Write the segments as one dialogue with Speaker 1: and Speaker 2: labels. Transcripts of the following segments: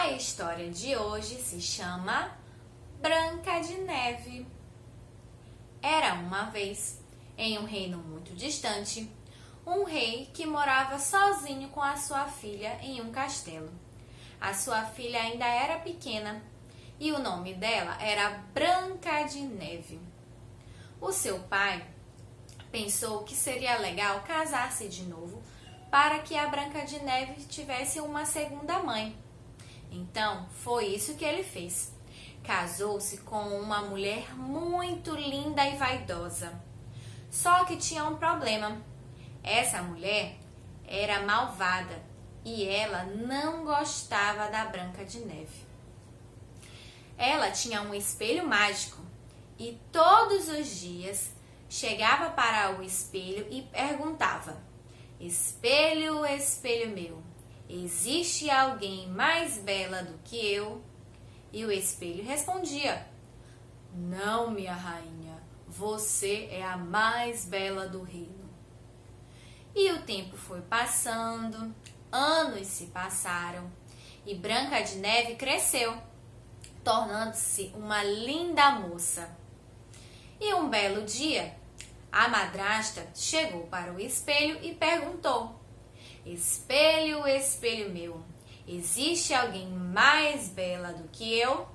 Speaker 1: A história de hoje se chama Branca de Neve. Era uma vez, em um reino muito distante, um rei que morava sozinho com a sua filha em um castelo. A sua filha ainda era pequena e o nome dela era Branca de Neve. O seu pai pensou que seria legal casar-se de novo para que a Branca de Neve tivesse uma segunda mãe. Então, foi isso que ele fez. Casou-se com uma mulher muito linda e vaidosa. Só que tinha um problema. Essa mulher era malvada e ela não gostava da Branca de Neve. Ela tinha um espelho mágico e todos os dias chegava para o espelho e perguntava: Espelho, espelho meu, existe alguém mais bela do que eu? E o espelho respondia: Não, minha rainha, você é a mais bela do reino. E o tempo foi passando, anos se passaram e Branca de Neve cresceu, tornando-se uma linda moça. E um belo dia, a madrasta chegou para o espelho e perguntou: Espelho, espelho meu, existe alguém mais bela do que eu?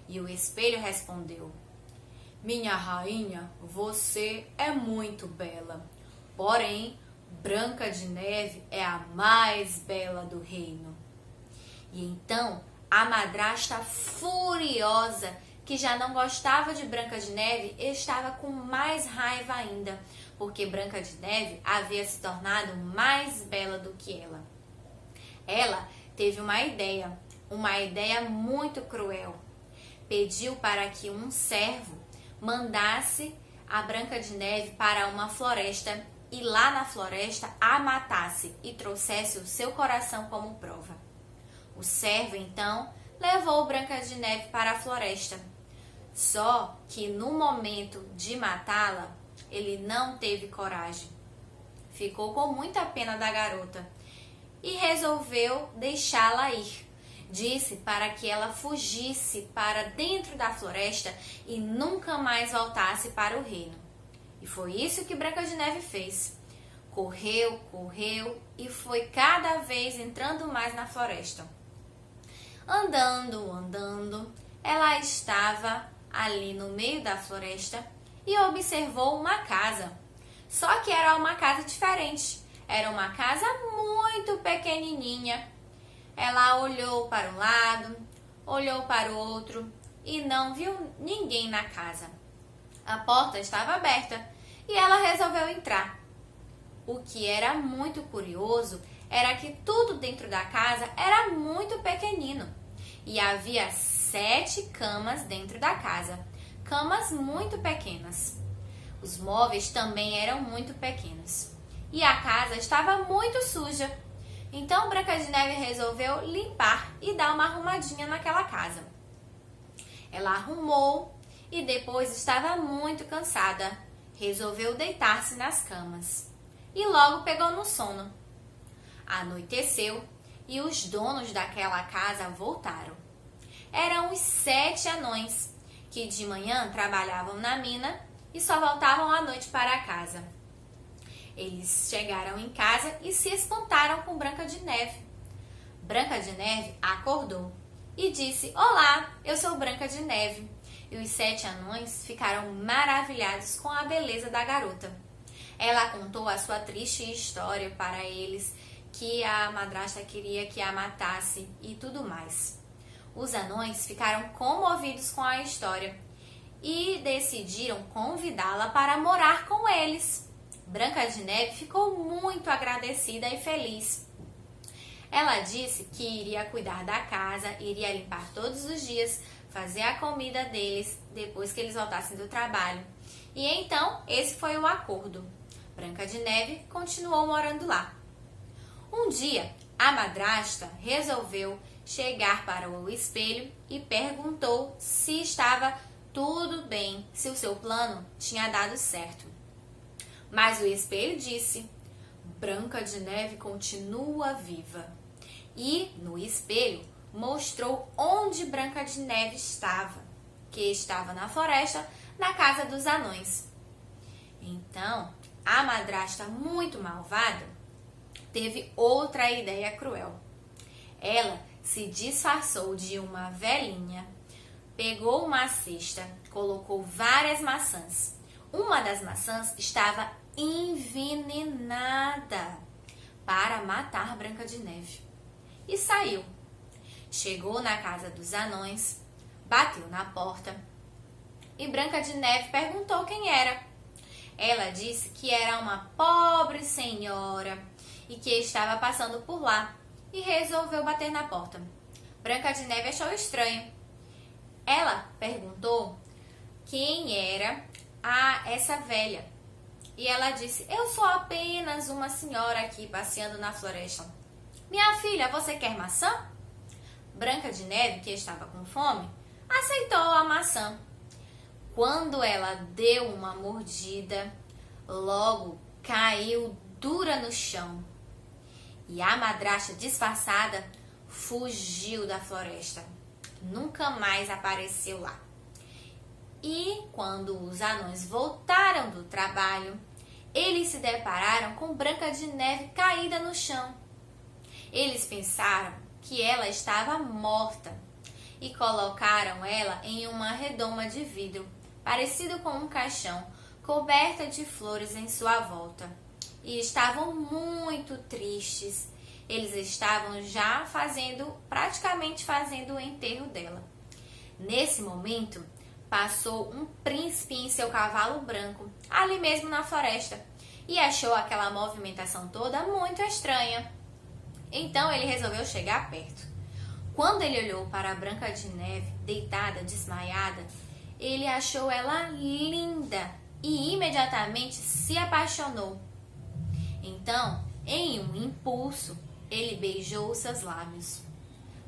Speaker 1: E o espelho respondeu: Minha rainha, você é muito bela, porém, Branca de Neve é a mais bela do reino. E então, a madrasta furiosa, que já não gostava de Branca de Neve, estava com mais raiva ainda, porque Branca de Neve havia se tornado mais bela do que ela. Ela teve uma ideia muito cruel. Pediu para que um servo mandasse a Branca de Neve para uma floresta e lá na floresta a matasse e trouxesse o seu coração como prova. O servo então levou Branca de Neve para a floresta. Só que no momento de matá-la, ele não teve coragem. Ficou com muita pena da garota e resolveu deixá-la ir. Disse para que ela fugisse para dentro da floresta e nunca mais voltasse para o reino. E foi isso que Branca de Neve fez. Correu, correu e foi cada vez entrando mais na floresta. Andando, ela estava ali no meio da floresta e observou uma casa. Só que era uma casa diferente. Era uma casa muito pequenininha. Ela olhou para um lado, olhou para o outro e não viu ninguém na casa. A porta estava aberta e ela resolveu entrar. O que era muito curioso era que tudo dentro da casa era muito pequenino e havia 7 camas dentro da casa, camas muito pequenas. Os móveis também eram muito pequenos e a casa estava muito suja. Então Branca de Neve resolveu limpar e dar uma arrumadinha naquela casa. Ela arrumou e depois estava muito cansada. Resolveu deitar-se nas camas e logo pegou no sono. Anoiteceu e os donos daquela casa voltaram. Eram os 7 anões que de manhã trabalhavam na mina e só voltavam à noite para casa. Eles chegaram em casa e se espantaram com Branca de Neve. Branca de Neve acordou e disse: Olá, eu sou Branca de Neve. E os 7 anões ficaram maravilhados com a beleza da garota. Ela contou a sua triste história para eles, que a madrasta queria que a matasse e tudo mais. Os anões ficaram comovidos com a história e decidiram convidá-la para morar com eles. Branca de Neve ficou muito agradecida e feliz. Ela disse que iria cuidar da casa, iria limpar todos os dias, fazer a comida deles depois que eles voltassem do trabalho. E então, esse foi o acordo. Branca de Neve continuou morando lá. Um dia, a madrasta resolveu chegar para o espelho e perguntou se estava tudo bem, se o seu plano tinha dado certo. Mas o espelho disse: Branca de Neve continua viva. E no espelho mostrou onde Branca de Neve estava, que estava na floresta, na casa dos anões. Então, a madrasta muito malvada teve outra ideia cruel. Ela se disfarçou de uma velhinha, pegou uma cesta, colocou várias maçãs. Uma das maçãs estava envenenada para matar Branca de Neve. E saiu. Chegou na casa dos anões, bateu na porta e Branca de Neve perguntou quem era. Ela disse que era uma pobre senhora e que estava passando por lá e resolveu bater na porta. Branca de Neve achou estranho. Ela perguntou quem era essa velha. E ela disse: eu sou apenas uma senhora aqui passeando na floresta. Minha filha, você quer maçã? Branca de Neve, que estava com fome, aceitou a maçã. Quando ela deu uma mordida, logo caiu dura no chão. E a madrasta disfarçada fugiu da floresta. Nunca mais apareceu lá. E quando os anões voltaram do trabalho, eles se depararam com Branca de Neve caída no chão. Eles pensaram que ela estava morta e colocaram ela em uma redoma de vidro, parecido com um caixão, coberta de flores em sua volta. E estavam muito tristes. Eles estavam já praticamente fazendo o enterro dela. Nesse momento, passou um príncipe em seu cavalo branco, ali mesmo na floresta, e achou aquela movimentação toda muito estranha. Então ele resolveu chegar perto. Quando ele olhou para a Branca de Neve, deitada, desmaiada, ele achou ela linda e imediatamente se apaixonou. Então, em um impulso, ele beijou seus lábios.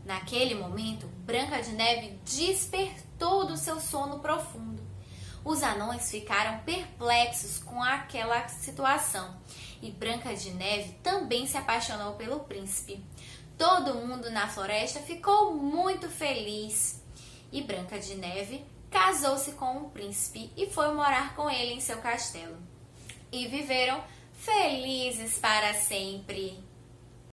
Speaker 1: Naquele momento, Branca de Neve despertou do seu sono profundo. Os anões ficaram perplexos com aquela situação e Branca de Neve também se apaixonou pelo príncipe. Todo mundo na floresta ficou muito feliz e Branca de Neve casou-se com o príncipe e foi morar com ele em seu castelo. E viveram felizes para sempre.